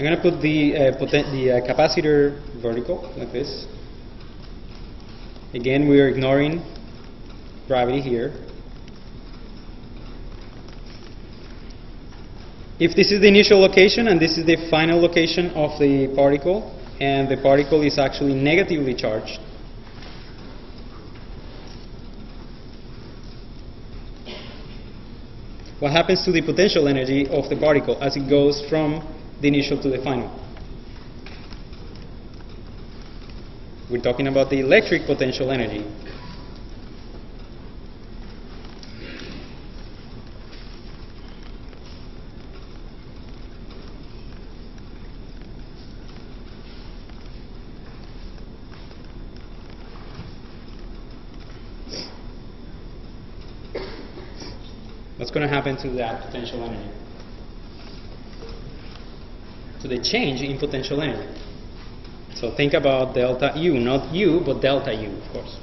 I'm going to put the capacitor vertical like this. Again, we are ignoring gravity here. If this is the initial location and this is the final location of the particle, and the particle is actually negatively charged, what happens to the potential energy of the particle as it goes from the initial to the final? We're talking about the electric potential energy. What's going to happen to that potential energy? To the change in potential energy. So think about delta U, not U, but delta U, of course.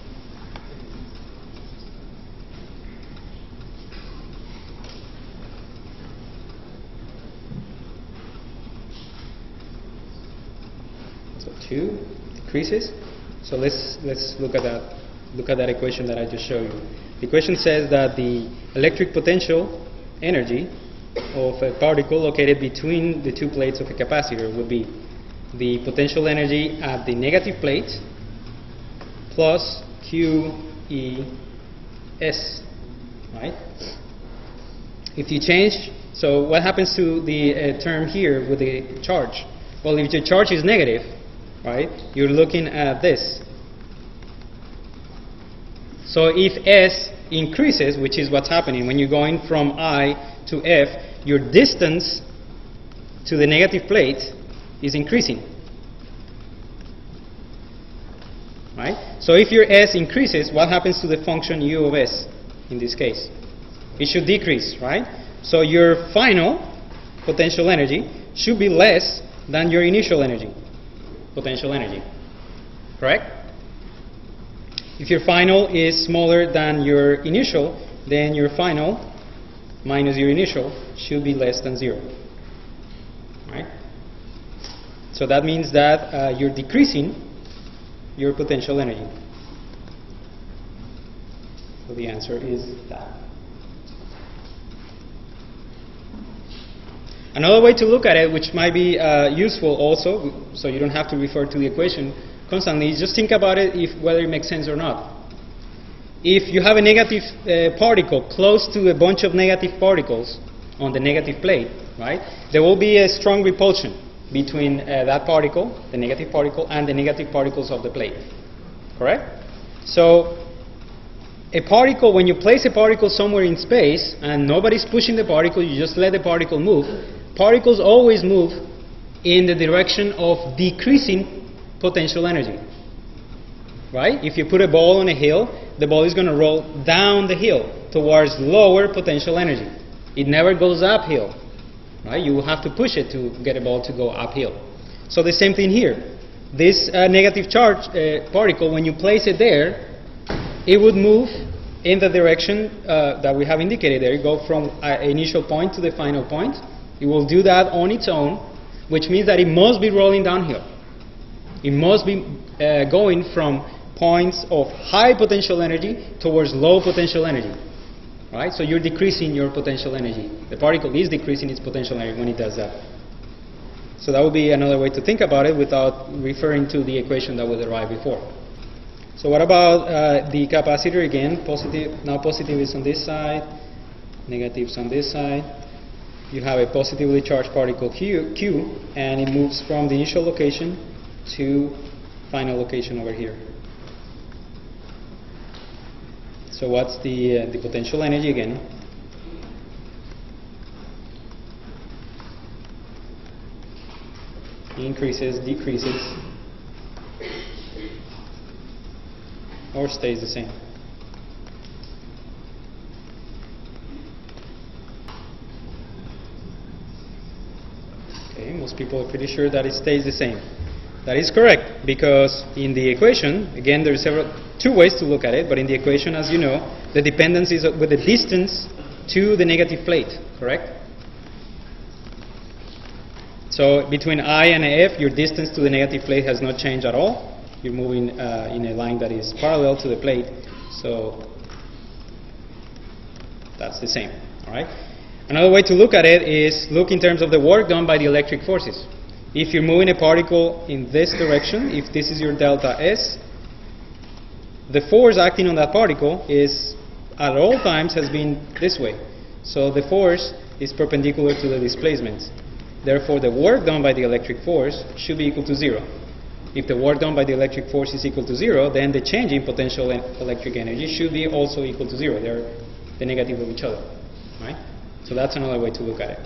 So 2 decreases. So let's look at that. Look at that equation that I just showed you. The equation says that the electric potential energy of a particle located between the two plates of a capacitor would be the potential energy at the negative plate plus QES, right? If you change, so what happens to the term here with the charge? Well, if the charge is negative, right, you're looking at this. So if S increases, which is what's happening when you're going from I to F, your distance to the negative plate is increasing. Right? So if your S increases, what happens to the function U of S in this case? It should decrease, right? So your final potential energy should be less than your initial energy, potential energy. Correct? If your final is smaller than your initial, then your final minus your initial should be less than 0. Right? So that means that you're decreasing your potential energy. So the answer is that. Another way to look at it, which might be useful also, so you don't have to refer to the equation constantly, just think about it whether it makes sense or not. If you have a negative particle close to a bunch of negative particles on the negative plate, right, there will be a strong repulsion between that particle, the negative particle, and the negative particles of the plate. Correct? So a particle, when you place a particle somewhere in space and nobody's pushing the particle, you just let the particle move, particles always move in the direction of decreasing potential energy. Right? If you put a ball on a hill, the ball is going to roll down the hill towards lower potential energy. It never goes uphill. Right? You will have to push it to get a ball to go uphill. So the same thing here. This negative charge particle, when you place it there, it would move in the direction that we have indicated there. It go from initial point to the final point. It will do that on its own, which means that it must be rolling downhill. It must be going from points of high potential energy towards low potential energy. Right? So you're decreasing your potential energy. The particle is decreasing its potential energy when it does that. So that would be another way to think about it without referring to the equation that we derived before. So what about the capacitor again? Positive. Now positive is on this side, negative is on this side. You have a positively charged particle Q, and it moves from the initial location to final location over here. So what's the potential energy again? Increases, decreases, or stays the same? Okay, most people are pretty sure that it stays the same. That is correct, because in the equation, again, there are two ways to look at it, but in the equation, as you know, the dependence is with the distance to the negative plate, correct? So between I and F, your distance to the negative plate has not changed at all. You're moving in a line that is parallel to the plate, so that's the same. All right. Another way to look at it is look in terms of the work done by the electric forces. If you're moving a particle in this direction, if this is your delta S, the force acting on that particle is at all times has been this way. So the force is perpendicular to the displacement. Therefore, the work done by the electric force should be equal to 0. If the work done by the electric force is equal to 0, then the change in potential and electric energy should be also equal to 0. They're the negative of each other. Right? So that's another way to look at it.